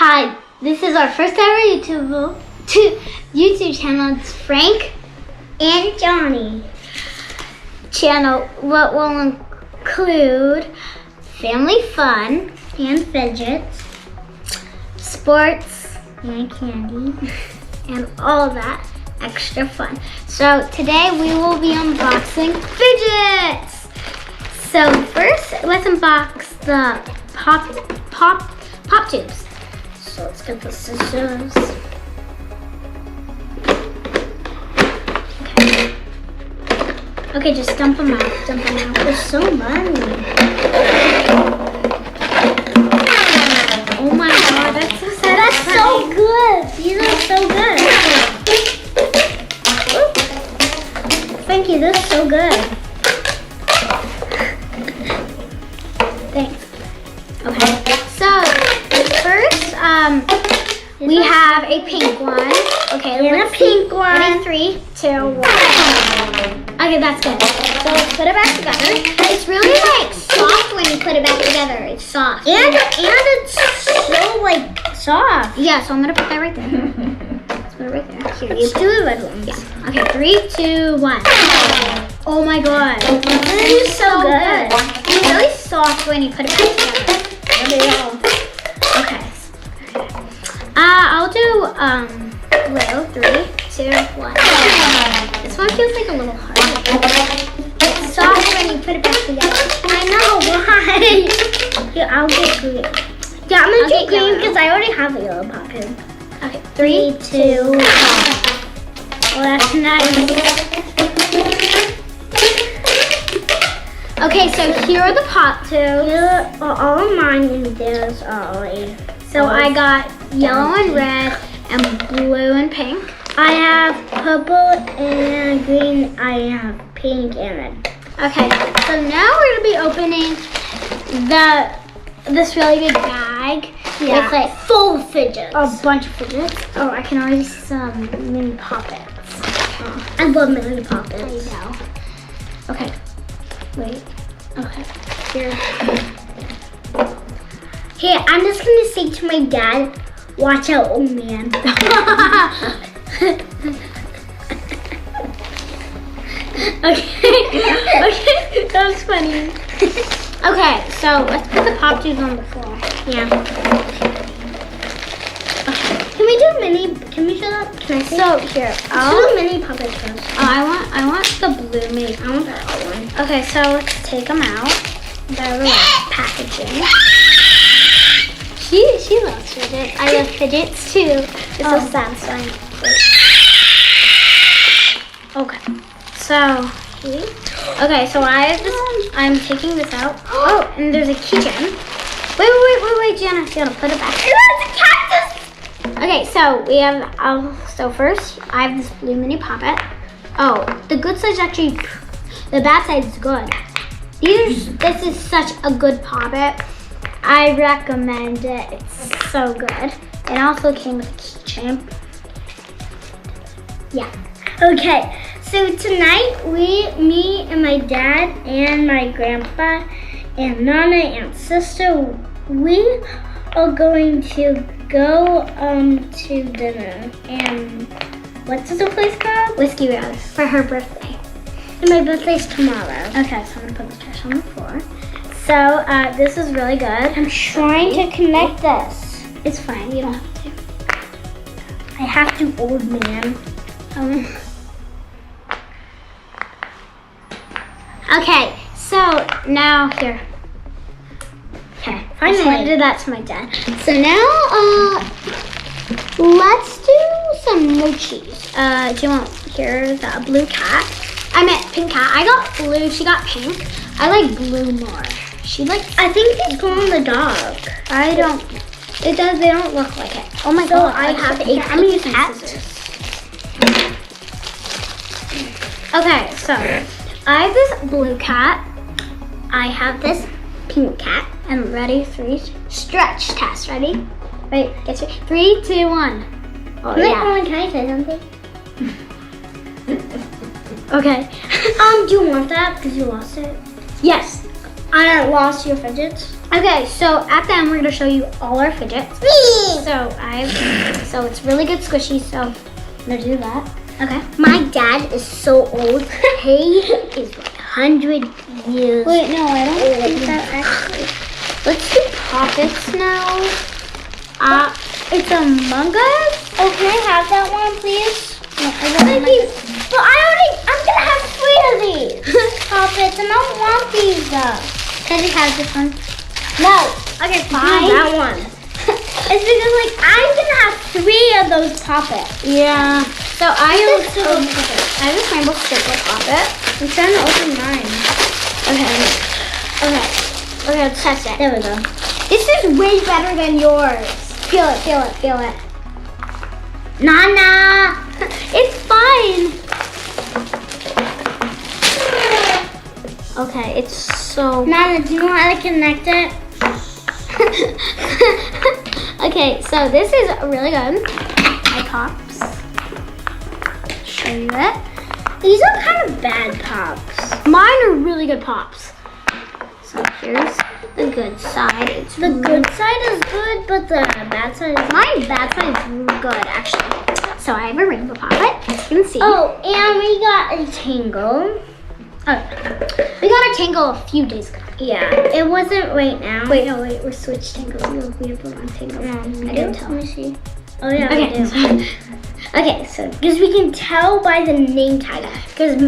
Hi, this is our first ever YouTube channel. It's Frank and Johnny channel. What will include family fun and fidgets, sports and candy, and all that extra fun. So today we will be unboxing fidgets. So first, let's unbox the pop tubes. So let's get the scissors. Okay, just dump them out. There's so many. Oh my god, that's so sad. That's so good. These are so good. Thank you, that's so good. Thanks. Okay, so first, we have a pink one. Okay, and let's a pink see. one. Ready? 3, 2, 1. Okay, that's good. So let's put it back together. It's really like soft when you put it back together. It's soft. And it's so like soft. Yeah, so I'm gonna put that right there. Let's put it right there. Here, Let's do the red ones. Yeah. Okay, 3, 2, 1. Oh my god. This is so good. It's really soft when you put it back together. Okay. I'll do blue. 3, 2, 1. This one feels like a little hard. It's soft when you put it back together. I know why. Here, I'll get green. Yeah, I'm gonna do green because I already have a yellow pocket. Okay, 3, 2, 1. Oh, that's nice. Okay, so here are the pop tubes. Here are all of mine, and there's already. So I got yellow and red and blue and pink. I have purple and green. I have pink and red. Okay, so now we're gonna be opening this really big bag. Yeah. With like Full fidgets. a bunch of fidgets. Oh, I can already see some mini poppets. Oh, I love mini I poppets. know. Okay, wait. Okay, here. Here, I'm just gonna say to my dad, watch out, old man. Okay, that was funny. Okay, so let's put the pop tubes on the floor. Yeah. Can we do mini? Can we show that? Can I see? So here, Let's do mini puppets first. I want the blue mini. I want that one. Okay, so let's take them out. They're like packaging. She loves fidgets. I love fidgets too. It's so satisfying. Okay, so so I have this. I'm taking this out. Oh, and there's a keychain. Wait, Gianna, put it back. It's a cactus. Okay, so we have. So first, I have this blue mini poppet. Oh, the good side's actually. The bad side is good. This is such a good poppet. I recommend it. It's so good. It also came with a keychain. Yeah. Okay, so tonight me and my dad and my grandpa and Nana and sister, we are going to go to dinner. And what's the place called? Whiskey Rose for her birthday. And my birthday's tomorrow. Okay, so I'm gonna put the trash on the floor. So this is really good. I'm trying to connect this. It's fine. You don't have to. I have to, old man. Okay, so now here. Okay, Finally. I did that to my dad. So now, let's do some mochis. Do you want here the blue cat? I meant pink cat. I got blue. She got pink. I like blue more. She like. I think it's going the dog. I don't. It does. They don't look like it. Oh my god! I have a I'm gonna use cat. scissors. Okay, so I have this blue cat. I have this pink cat. And ready? 3 stretch test. Ready? Wait, get you. 3, 2, 1. Oh yeah. Can I say something? Okay. Do you want that because you lost it? Yes. I lost your fidgets. Okay, so at the end we're gonna show you all our fidgets. So it's really good squishy, so I'm gonna do that. Okay. My dad is so old. He is 100 years. Wait, no, I don't think that actually. Let's do poppets now. It's Among Us. Oh, can I have that one, please? No, Thank you. But I'm gonna have 3 of these poppets, and I don't want these. Can you have this one? No. Okay, Fine. fine. That one. It's because like I'm gonna have 3 of those poppets. Yeah. So I have this rainbow sticker poppet. I'm trying to open mine. Okay, let's test it. There we go. This is way better than yours. Feel it, feel it, feel it. Nana. It's fine. Okay, it's so. Nana, do you know how to connect it? Okay, so this is really good. My pops. Show you it. These are kind of bad pops. Mine are really good pops. So here's the good side. It's The good side is good, but the bad side is my bad side is really good actually. So I have a rainbow poppet, as you can see. Oh, and we got a tangle. We got a tangle a few days ago. Yeah, it wasn't right now. Wait, no, wait, we're switched tangles. No, we have the wrong tangle. I didn't tell. Let me see. Oh yeah, Okay. we do. Okay, so because we can tell by the name tag, because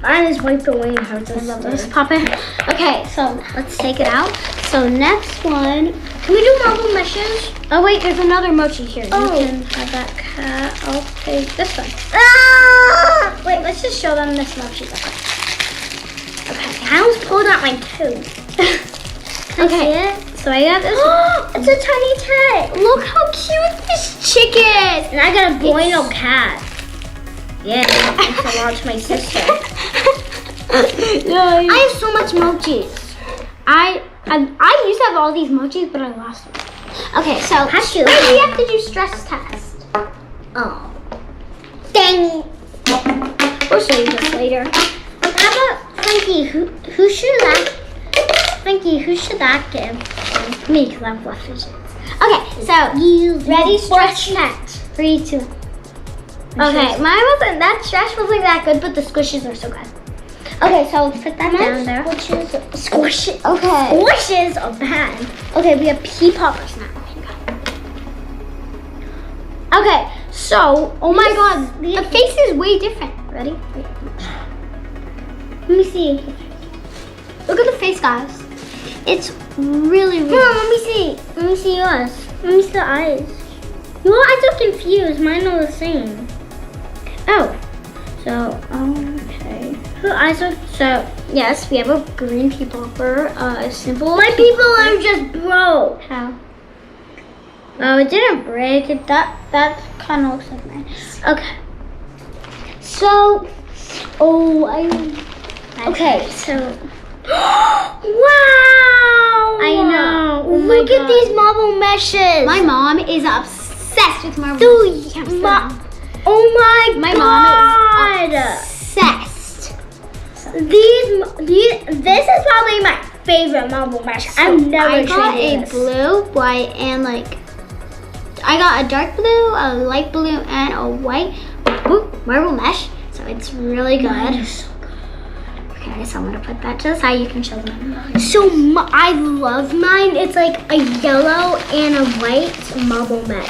mine is white but wing hearts. I love this poppet. Okay, so let's take it out. So next one, Can we do marble meshes? oh wait, there's another mochi here. Oh. You can have that cat. I'll take this one. Ah! Wait, let's just show them this mochi. I almost pulled out my tooth. Can I see it? So I got this. It's a tiny cat. Look how cute this chick is. And I got a bueno cat. Yeah, thanks a lot to my sister. I have so much mochis. I used to have all these mochis, but I lost them. Okay, so How'd you- wait, we have to do stress test. Oh. Dang. We'll show you this later. How about Frankie? Who should that? Frankie, who should that give? Me, because I have left fidgets. Okay, so ready? Stress test. 3, 2. Okay, mine wasn't that stress wasn't that good, but the squishes are so good. Okay, so let's put that down there. Squishes. Okay. Squishes are bad. Okay, we have pea poppers now. Okay, so oh my god, the face is way different. Ready? Wait. Let me see. Look at the face, guys. It's really, really. Come on, let me see. Let me see yours. Let me see the eyes. Your eyes are confused. Mine are the same. Oh. So, okay. Her eyes are. So, yes, we have a green pea popper, a simple. My people are just broke. How? Oh, it didn't break. That kind of looks like mine. Okay. So, okay, so. Wow! I know. Oh my Look at God. these marble meshes. My mom is obsessed with Marvel. Dude, Can't stand my My God. mom is obsessed. This is probably my favorite marble mesh. I've never I got tried a this. blue, white, and I got a dark blue, a light blue, and a white marble mesh. So it's really good. Mine is so good. Okay, so I'm gonna put that to the side. You can show them. So I love mine. It's like a yellow and a white marble mesh.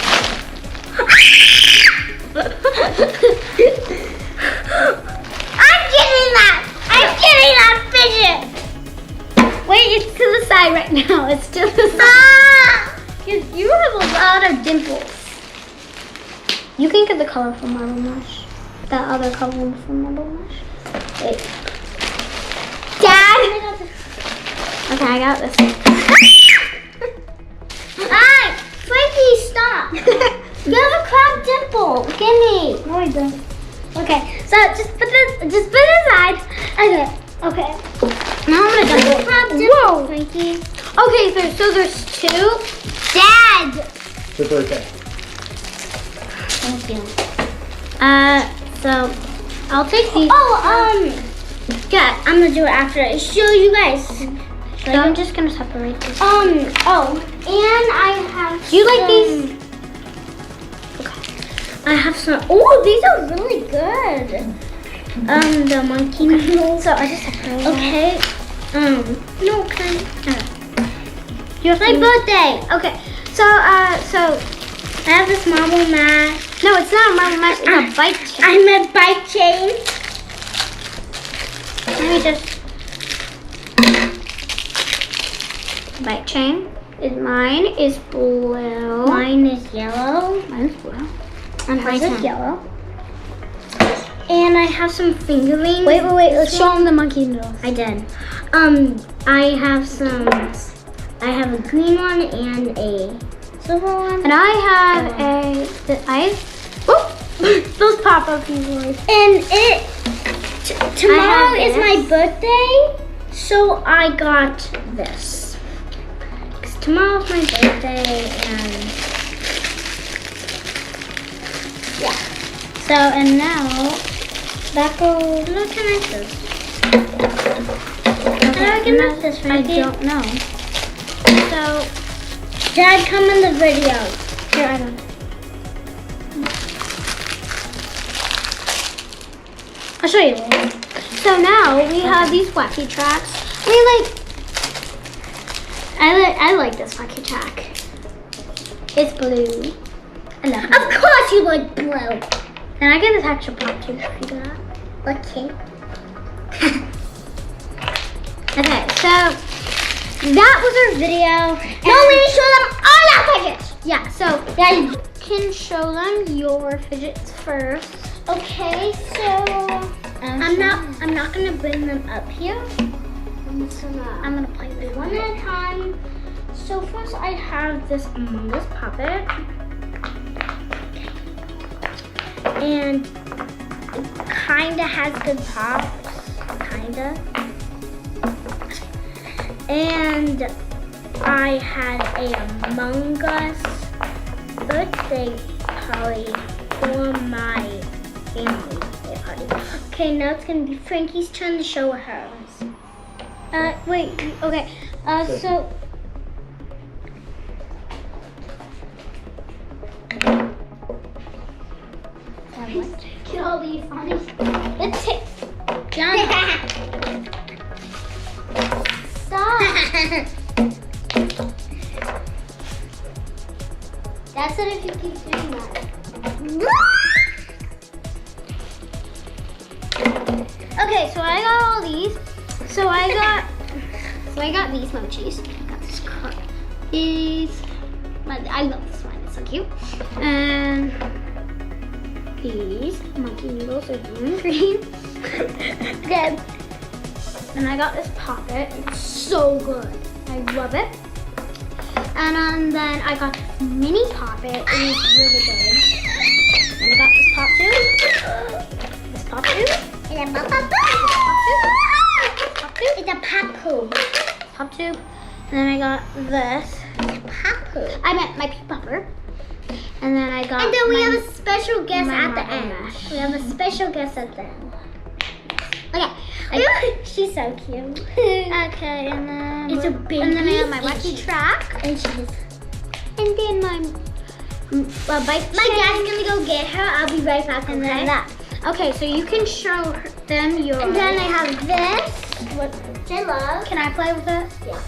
I'm getting that fidget. Wait, it's to the side right now. It's to the side. Ah! You have a lot of dimples. You can get the colorful marble mesh. That other colorful marble mesh. Wait. Dad! Okay, I got this one. Alright, Frankie, stop. You have a crab dimple. Give me. No, I don't. Okay, so just put it aside. Okay. Now I'm gonna double. Crab dimple, Whoa. Frankie. Okay, so there's 2. Dad! It's your birthday. Thank you. So I'll take these. Oh, yeah, I'm gonna do it after I show you guys. So I'm just gonna separate this. Oh, and I have. Do you like these? I have some. Oh, these are really good. The monkey noodles. So I just separated. Okay. No, can Your my birthday. Okay. So I have this marble mash. no, it's not a marble mash. It's a bike chain. I'm a bike chain. Let me just bike chain. Mine is blue. Mine is yellow. Mine's blue. And Mine hers is is yellow. And I have some fingerlings. Wait. Let's show them the monkey noodles. I did. I have some. I have a green one and a silver one. And I have those pop-up usually. And tomorrow I have is this. my birthday, so I got this. 'Cause tomorrow's my birthday, and yeah. So and now that goes. Look, can I do? Okay, How can I do this I right here? don't know. So Dad, come in the video. here I don't. I'll show you later. So now we have these wacky tracks. I like this wacky track. It's blue. I love it. Of course you like blue. And I get this extra pop too if you do that. Okay. Okay, so that was our video. Now we show them all our fidgets. Yeah, so you can show them your fidgets first. Okay, so I'm not gonna bring them up here. I'm gonna play with one at a time. So first I have this Among Us puppet. And it kinda has good pops. Kinda. And I had a Among Us birthday party for my family birthday party. Okay, now it's gonna be Frankie's turn to show hers. Wait, okay. So Get all these on these. let's take John. Stop. That's it if you keep doing that. Okay, so I got all these. So I got these mochis. I got this I love this one. It's so cute. And these monkey noodles are blue and green. Good. And I got this poppet. It's so good. I love it. And then I got this mini poppet. It is really good. And I got this pop tube. This pop tube. It's a pop tube. It's a pop Pop tube. And then I got this. pop. I meant my pea popper. And then I got. And then we my- have a special guest my at the marble end. mash. We have a special guest at the end. Okay. She's so cute. Okay, and then It's a big and then I got my piece, and wacky she- track, And she's. and then my bike My chain, dad's gonna go get her. I'll be right back. and then that. Okay, so you can show them your. And then I have this. Which I love. Can I play with it? Yeah.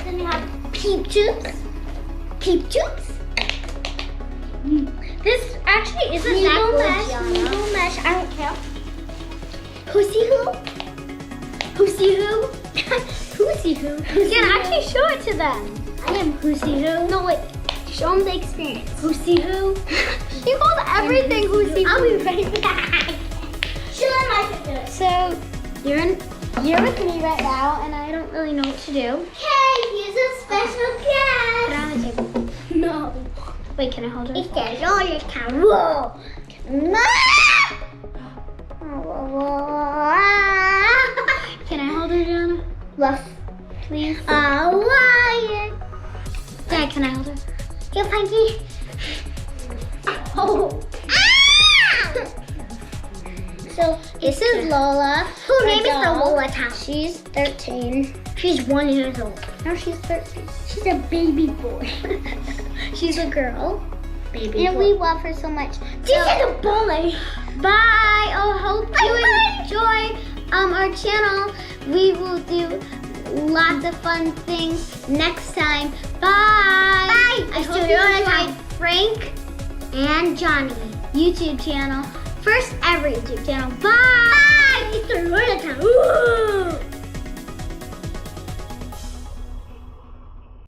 Then we have peep tubes. Peep tubes. This actually isn't Needle that mesh. good, Needle mesh. I don't care. Whoosy who? Whoosy who? Whoosy who? You can actually show it to them. I am Whoosy who. No, wait. Show them the experience. Whoosy who? You called everything Whoosy I'll who. be right back. Show them my fidget. So you're with me right now, and I don't really know what to do. Hey, here's a special Put it guest. on the table. No. Wait, can I hold her? It's a roller camera. Can I hold her, Gianna? Rough. Please. Wyatt. Dad, can I hold her? Get Frankie. Oh. So This is Lola. Her my name is dog. Lola Town. She's 13. She's 1 year old. Now she's 13. She's a baby boy. She's a girl. Baby And boy. we love her so much. She's a bully. Bye. Oh, hope you enjoy our channel. We will do lots of fun things next time. Bye. Bye. I hope you enjoyed Frank and Johnny YouTube channel. First ever YouTube channel. Bye. Bye. It's a time.